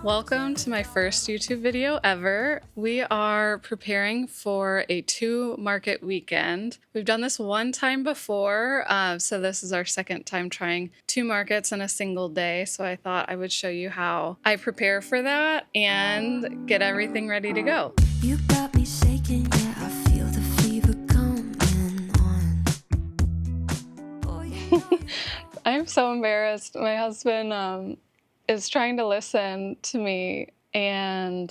Welcome to my first YouTube video ever. We are preparing for a 2-market weekend. We've done this one time before, so this is our second time trying 2 markets in a single day. So I thought I would show you how I prepare for that and get everything ready to go. You got me shaking, yeah, I feel the fever coming on. Oh, yeah. I'm so embarrassed. My husband is trying to listen to me, and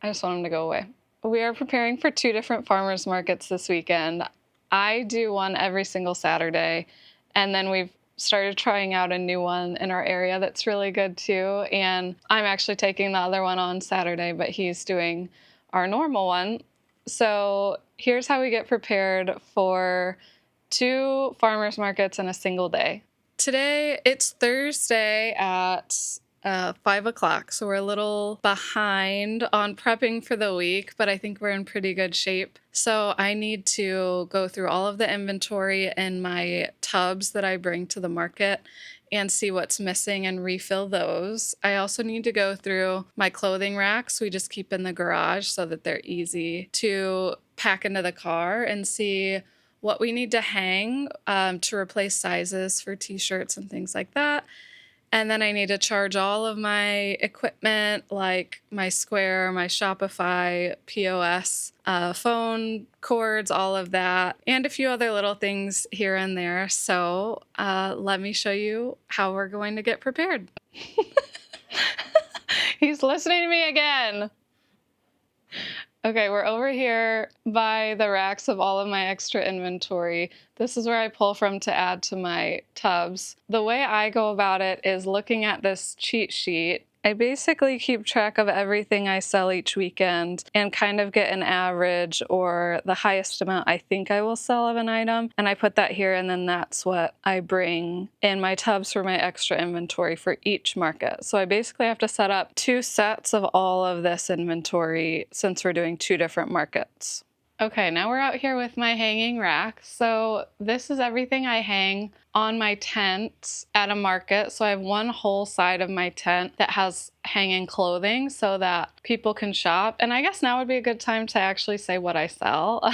I just want him to go away. We are preparing for 2 different farmers markets this weekend. I do one every single Saturday, and then we've started trying out a new one in our area that's really good too. And I'm actually taking the other one on Saturday, but he's doing our normal one. So here's how we get prepared for 2 farmers markets in a single day. Today, it's Thursday at 5 o'clock, so we're a little behind on prepping for the week, but I think we're in pretty good shape. So I need to go through all of the inventory in my tubs that I bring to the market and see what's missing and refill those. I also need to go through my clothing racks we just keep in the garage so that they're easy to pack into the car and see what we need to hang to replace sizes for t-shirts and things like that. And then I need to charge all of my equipment, like my Square, my Shopify, POS, phone cords, all of that, and a few other little things here and there. So let me show you how we're going to get prepared. He's listening to me again. Okay, we're over here by the racks of all of my extra inventory. This is where I pull from to add to my tubs. The way I go about it is looking at this cheat sheet. I basically keep track of everything I sell each weekend and kind of get an average or the highest amount I think I will sell of an item. And I put that here, and then that's what I bring in my tubs for my extra inventory for each market. So I basically have to set up 2 sets of all of this inventory since we're doing 2 different markets. Okay, now we're out here with my hanging rack. So this is everything I hang on my tent at a market. So I have one whole side of my tent that has hanging clothing so that people can shop. And I guess now would be a good time to actually say what I sell.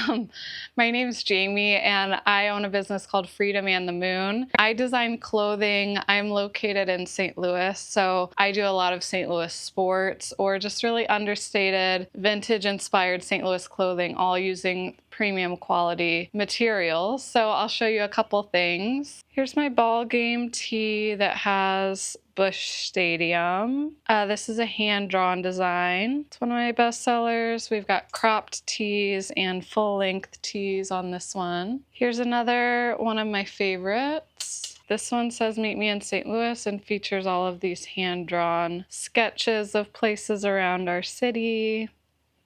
My name is Jamie, and I own a business called Freedom and the Moon. I design clothing. I'm located in St. Louis, so I do a lot of St. Louis sports or just really understated, vintage-inspired St. Louis clothing, all using premium quality materials. So I'll show you a couple things. Here's my ball game tee that has Busch Stadium. This is a hand-drawn design. It's one of my best sellers. We've got cropped tees and full-length tees on this one. Here's another one of my favorites. This one says Meet Me in St. Louis and features all of these hand-drawn sketches of places around our city.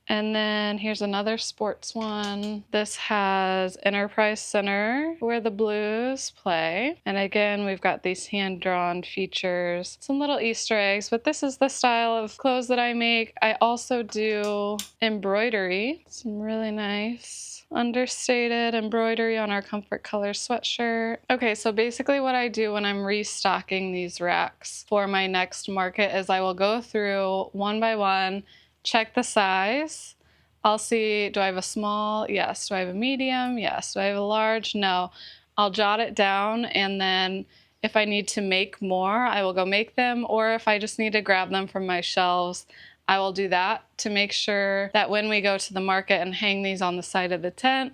And then here's another sports one. This has Enterprise Center, where the Blues play. And again, we've got these hand-drawn features, some little Easter eggs, but this is the style of clothes that I make. I also do embroidery, some really nice understated embroidery on our Comfort Color sweatshirt. Okay, so basically what I do when I'm restocking these racks for my next market is I will go through one by one, check the size. I'll see, do I have a small? Yes. Do I have a medium? Yes. Do I have a large? No. I'll jot it down, and then if I need to make more, I will go make them, or if I just need to grab them from my shelves, I will do that to make sure that when we go to the market and hang these on the side of the tent,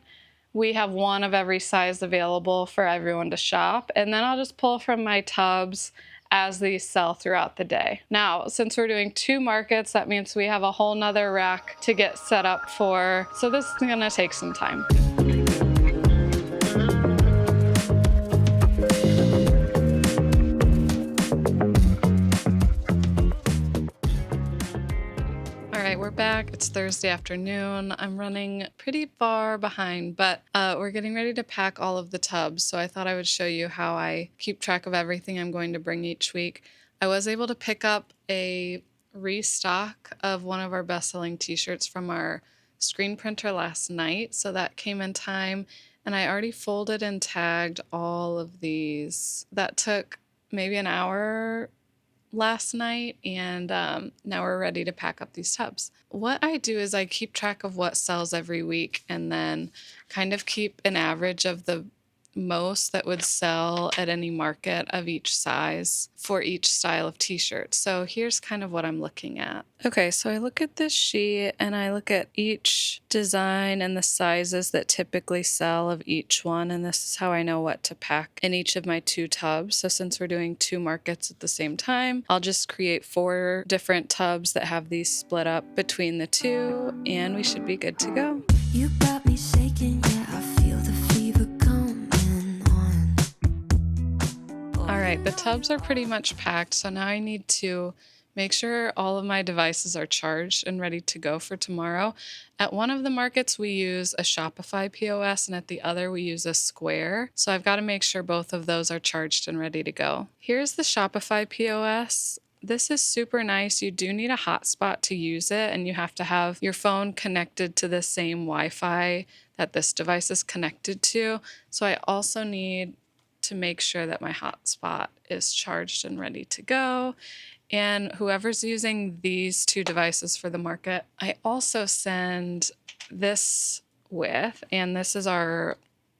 we have one of every size available for everyone to shop. And then I'll just pull from my tubs as these sell throughout the day. Now, since we're doing 2 markets, that means we have a whole nother rack to get set up for. So this is gonna take some time. All right, we're back. It's Thursday afternoon. I'm running pretty far behind, but we're getting ready to pack all of the tubs. So I thought I would show you how I keep track of everything I'm going to bring each week. I was able to pick up a restock of one of our best-selling t-shirts from our screen printer last night. So that came in time, and I already folded and tagged all of these. That took maybe an hour last night, and now we're ready to pack up these tubs. What I do is I keep track of what sells every week and then kind of keep an average of the most that would sell at any market of each size for each style of t-shirt. So here's kind of what I'm looking at. Okay, so I look at this sheet and I look at each design and the sizes that typically sell of each one, and this is how I know what to pack in each of my 2 tubs. So since we're doing 2 markets at the same time, I'll just create 4 different tubs that have these split up between the 2, and we should be good to go. You got me shaking, yeah, I feel the fever coming on. All right, the tubs are pretty much packed, so now I need to make sure all of my devices are charged and ready to go for tomorrow. At one of the markets, we use a Shopify POS, and at the other, we use a Square. So I've got to make sure both of those are charged and ready to go. Here's the Shopify POS. This is super nice. You do need a hotspot to use it, and you have to have your phone connected to the same Wi-Fi that this device is connected to. So I also need to make sure that my hotspot is charged and ready to go. And whoever's using these 2 devices for the market, I also send this with, and this is our,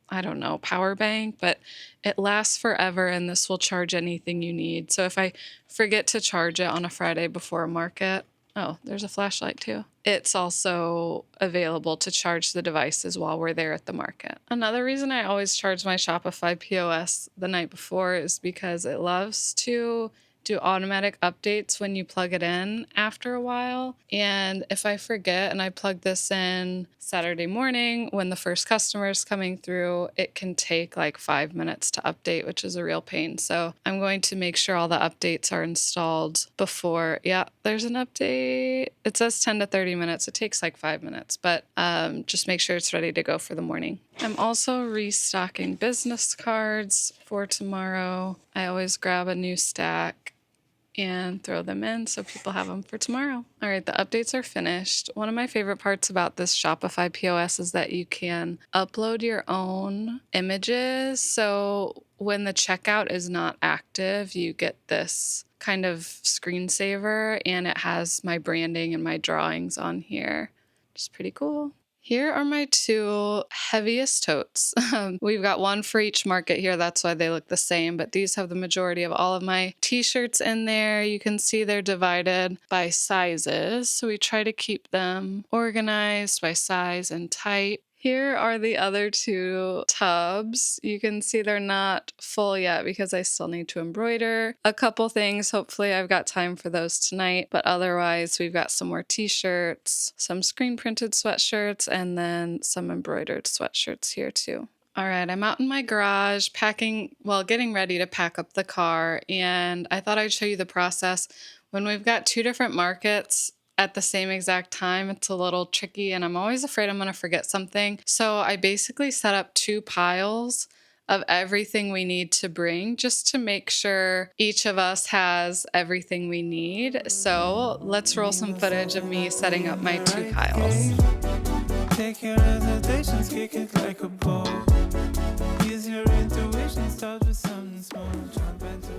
I don't know, power bank, but it lasts forever and this will charge anything you need. So if I forget to charge it on a Friday before a market, oh, there's a flashlight too. It's also available to charge the devices while we're there at the market. Another reason I always charge my Shopify POS the night before is because it loves to do automatic updates when you plug it in after a while. And if I forget and I plug this in Saturday morning when the first customer is coming through, it can take like 5 minutes to update, which is a real pain. So I'm going to make sure all the updates are installed before. Yeah, there's an update. It says 10 to 30 minutes. It takes like 5 minutes, but just make sure it's ready to go for the morning. I'm also restocking business cards for tomorrow. I always grab a new stack and throw them in so people have them for tomorrow. All right, the updates are finished. One of my favorite parts about this Shopify POS is that you can upload your own images. So when the checkout is not active, you get this kind of screensaver, and it has my branding and my drawings on here, which is pretty cool. Here are my 2 heaviest totes. We've got one for each market here. That's why they look the same, but these have the majority of all of my t-shirts in there. You can see they're divided by sizes. So we try to keep them organized by size and type. Here are the other 2 tubs. You can see they're not full yet because I still need to embroider a couple things. Hopefully I've got time for those tonight, but otherwise we've got some more t-shirts, some screen printed sweatshirts, and then some embroidered sweatshirts here too. All right, I'm out in my garage getting ready to pack up the car, and I thought I'd show you the process. When we've got 2 different markets at the same exact time, it's a little tricky, and I'm always afraid I'm going to forget something. So I basically set up 2 piles of everything we need to bring just to make sure each of us has everything we need. So let's roll some footage of me setting up my 2 piles. Take your hesitations, kick it like a ball. Use your intuition, start with something small.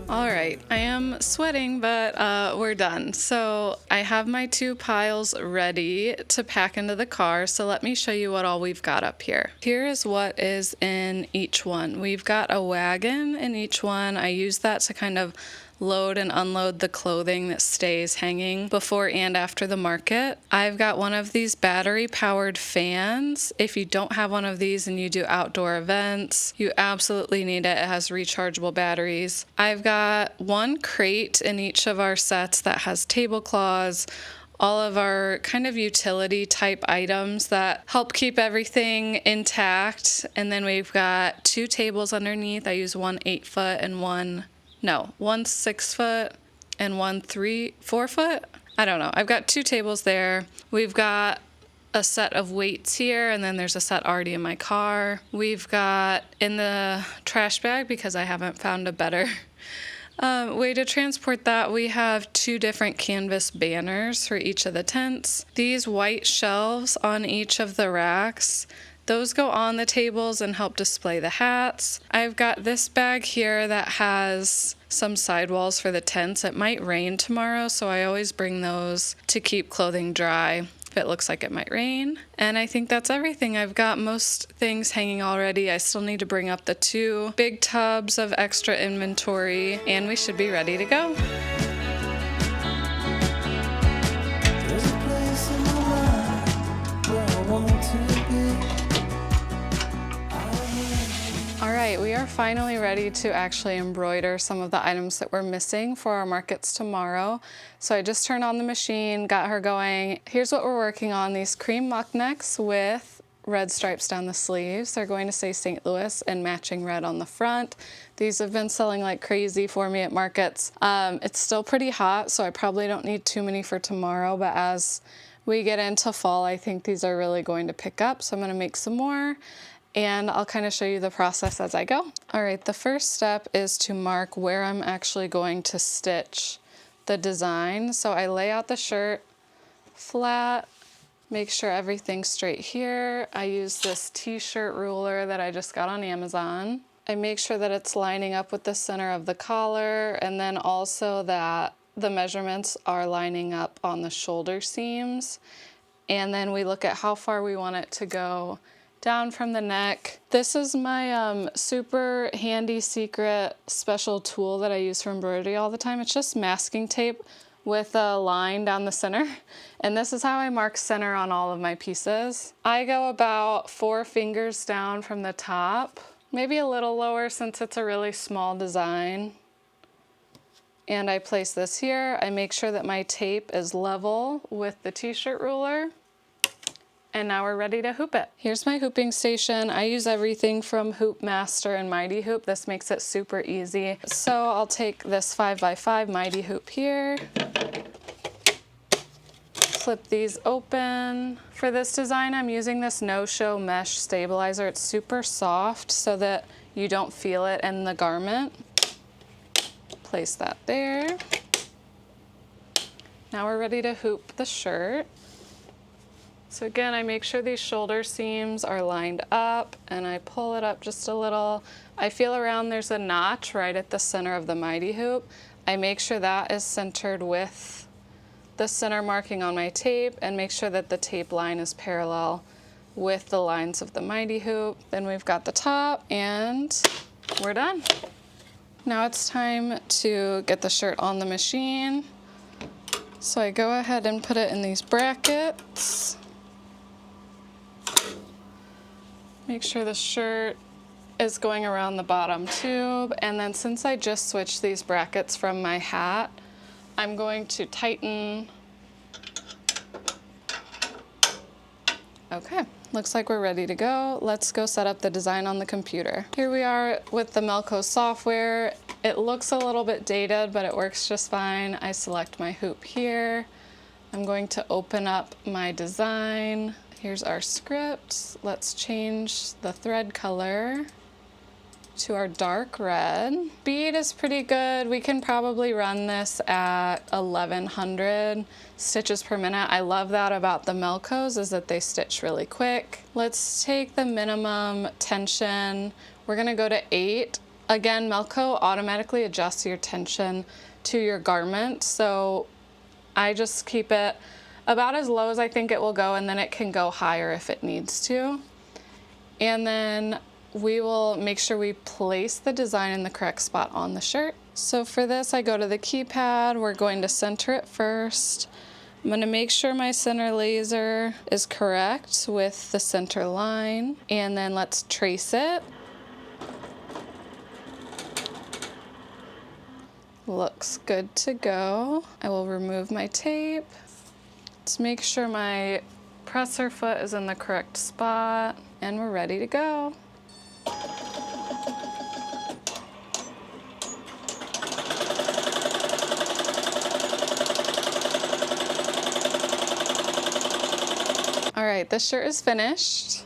All right, I am sweating, but we're done. So I have my 2 piles ready to pack into the car. So let me show you what all we've got up here. Here is what is in each one. We've got a wagon in each one. I use that to kind of load and unload the clothing that stays hanging before and after the market. I've got one of these battery powered fans. If you don't have one of these and you do outdoor events, you absolutely need it. It has rechargeable batteries. I've got 1 crate in each of our sets that has tablecloths, all of our kind of utility type items that help keep everything intact. And then we've got 2 tables underneath. I use one 8-foot and one 6-foot and one 4-foot. I don't know. I've got 2 tables there. We've got a set of weights here, and then there's a set already in my car. We've got in the trash bag, because I haven't found a better way to transport that, we have 2 different canvas banners for each of the tents. These white shelves on each of the racks, Those go on the tables and help display the hats. I've got this bag here that has some sidewalls for the tents. It might rain tomorrow, so I always bring those to keep clothing dry if it looks like it might rain. And I think that's everything. I've got most things hanging already. I still need to bring up the 2 big tubs of extra inventory, and we should be ready to go. There's a place in my mind where I want to be. All right, we are finally ready to actually embroider some of the items that we're missing for our markets tomorrow. So I just turned on the machine, got her going. Here's what we're working on, these cream muck necks with red stripes down the sleeves. They're going to say St. Louis and matching red on the front. These have been selling like crazy for me at markets. It's still pretty hot, so I probably don't need too many for tomorrow, but as we get into fall, I think these are really going to pick up. So I'm gonna make some more, and I'll kind of show you the process as I go. All right, the first step is to mark where I'm actually going to stitch the design. So I lay out the shirt flat, make sure everything's straight here. I use this t-shirt ruler that I just got on Amazon. I make sure that it's lining up with the center of the collar, and then also that the measurements are lining up on the shoulder seams. And then we look at how far we want it to go down from the neck. This is my super handy secret special tool that I use for embroidery all the time. It's just masking tape with a line down the center. And this is how I mark center on all of my pieces. I go about 4 fingers down from the top, maybe a little lower since it's a really small design. And I place this here. I make sure that my tape is level with the t-shirt ruler. And now we're ready to hoop it. Here's my hooping station. I use everything from Hoop Master and Mighty Hoop. This makes it super easy. So I'll take this 5x5 Mighty Hoop here, flip these open. For this design, I'm using this no-show mesh stabilizer. It's super soft so that you don't feel it in the garment. Place that there. Now we're ready to hoop the shirt. So again, I make sure these shoulder seams are lined up and I pull it up just a little. I feel around there's a notch right at the center of the Mighty Hoop. I make sure that is centered with the center marking on my tape and make sure that the tape line is parallel with the lines of the Mighty Hoop. Then we've got the top and we're done. Now it's time to get the shirt on the machine. So I go ahead and put it in these brackets. Make sure the shirt is going around the bottom tube. And then since I just switched these brackets from my hat, I'm going to tighten. Okay, looks like we're ready to go. Let's go set up the design on the computer. Here we are with the Melco software. It looks a little bit dated, but it works just fine. I select my hoop here. I'm going to open up my design. Here's our script. Let's change the thread color to our dark red. Speed is pretty good. We can probably run this at 1100 stitches per minute. I love that about the Melcos is that they stitch really quick. Let's take the minimum tension. We're gonna go to 8. Again, Melco automatically adjusts your tension to your garment, so I just keep it about as low as I think it will go, and then it can go higher if it needs to. And then we will make sure we place the design in the correct spot on the shirt. So for this, I go to the keypad. We're going to center it first. I'm going to make sure my center laser is correct with the center line, and then let's trace it. Looks good to go. I will remove my tape. Let's make sure my presser foot is in the correct spot, and we're ready to go. All right, this shirt is finished.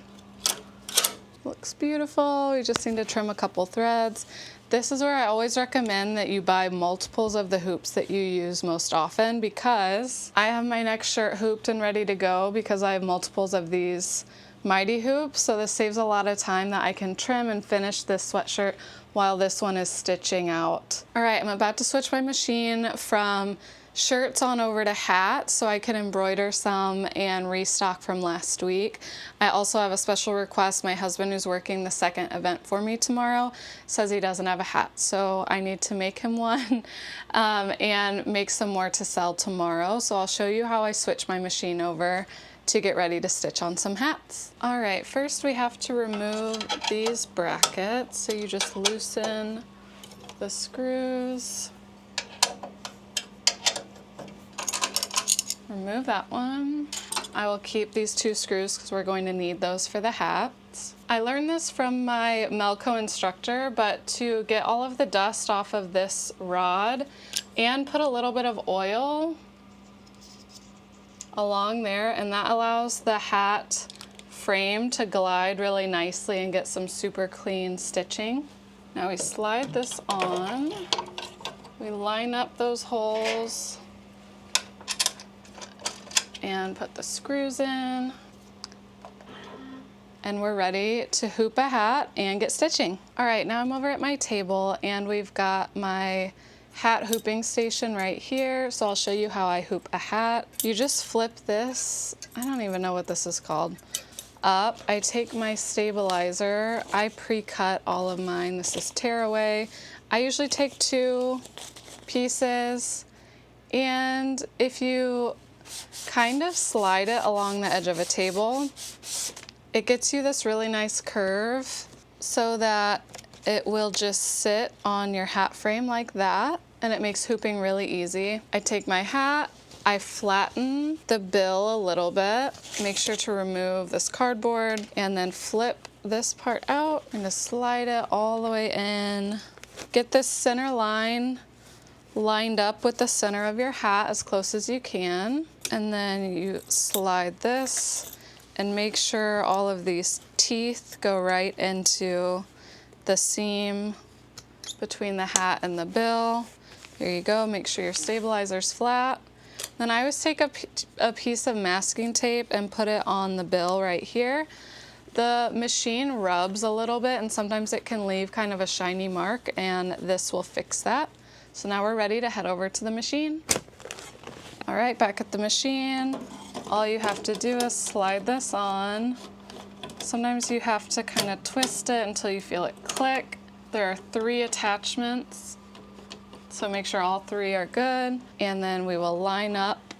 Looks beautiful. We just need to trim a couple threads. This is where I always recommend that you buy multiples of the hoops that you use most often, because I have my next shirt hooped and ready to go because I have multiples of these mighty hoop, so this saves a lot of time that I can trim and finish this sweatshirt while this one is stitching out. All right, I'm about to switch my machine from shirts on over to hats so I can embroider some and restock from last week. I also have a special request. My husband, who's working the second event for me tomorrow, says he doesn't have a hat, so I need to make him one and make some more to sell tomorrow. So I'll show you how I switch my machine over to get ready to stitch on some hats. All right, first we have to remove these brackets. So you just loosen the screws. Remove that one. I will keep these 2 screws because we're going to need those for the hats. I learned this from my Melco instructor, but to get all of the dust off of this rod and put a little bit of oil along there, and that allows the hat frame to glide really nicely and get some super clean stitching. Now we slide this on. We line up those holes and put the screws in, and we're ready to hoop a hat and get stitching. All right, now I'm over at my table and we've got my hat hooping station right here. So I'll show you how I hoop a hat. You just flip this, I don't even know what this is called, up. I take my stabilizer. I pre-cut all of mine. This is tearaway. I usually take 2 pieces, and if you kind of slide it along the edge of a table, it gets you this really nice curve so that it will just sit on your hat frame like that, and it makes hooping really easy. I take my hat, I flatten the bill a little bit, make sure to remove this cardboard, and then flip this part out and just slide it all the way in. Get this center line lined up with the center of your hat as close as you can, and then you slide this and make sure all of these teeth go right into the seam between the hat and the bill. There you go. Make sure your stabilizer's flat. Then I always take a piece of masking tape and put it on the bill right here. The machine rubs a little bit and sometimes it can leave kind of a shiny mark, and this will fix that. So now we're ready to head over to the machine. All right, back at the machine. All you have to do is slide this on. Sometimes you have to kind of twist it until you feel it click. There are 3 attachments, so make sure all 3 are good. And then we will line up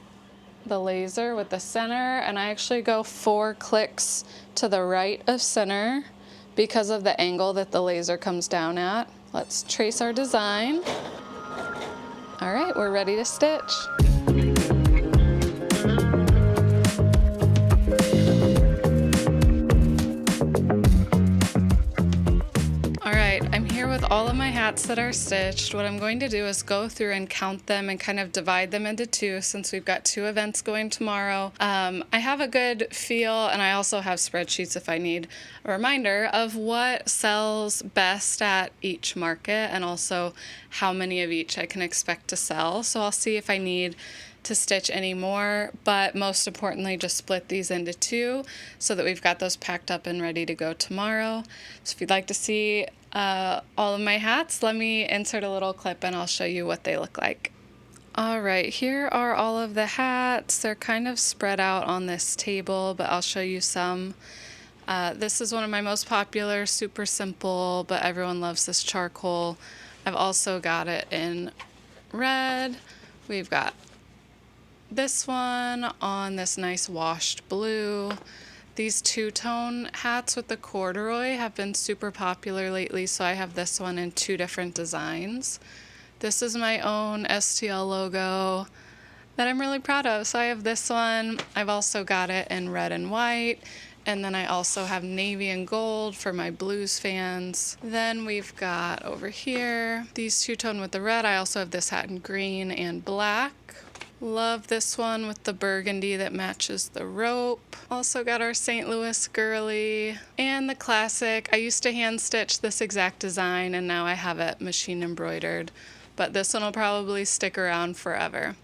the laser with the center, and I actually go 4 clicks to the right of center because of the angle that the laser comes down at. Let's trace our design. All right, we're ready to stitch. I'm here with all of my hats that are stitched. What I'm going to do is go through and count them and kind of divide them into 2 since we've got 2 events going tomorrow. I have a good feel, and I also have spreadsheets if I need a reminder of what sells best at each market and also how many of each I can expect to sell. So I'll see if I need to stitch any more, but most importantly, just split these into 2 so that we've got those packed up and ready to go tomorrow. So if you'd like to see all of my hats, let me insert a little clip and I'll show you what they look like. All right, here are all of the hats. They're kind of spread out on this table, but I'll show you some. This is one of my most popular, super simple, but everyone loves this charcoal. I've also got it in red. We've got this one on this nice washed blue. These two-tone hats with the corduroy have been super popular lately, so I have this one in 2 different designs. This is my own STL logo that I'm really proud of. So I have this one. I've also got it in red and white. And then I also have navy and gold for my blues fans. Then we've got over here these two-tone with the red. I also have this hat in green and black. Love this one with the burgundy that matches the rope. Also got our St. Louis girly and the classic. I used to hand stitch this exact design and now I have it machine embroidered, but this one will probably stick around forever.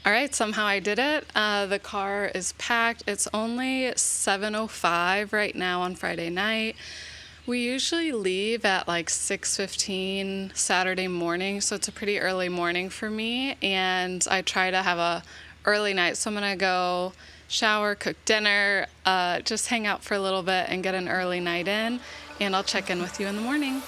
All right, somehow I did it. The car is packed. It's only 7:05 right now on Friday night. We usually leave at like 6:15 Saturday morning, so it's a pretty early morning for me, and I try to have a early night. So I'm gonna go shower, cook dinner, just hang out for a little bit and get an early night in, and I'll check in with you in the morning.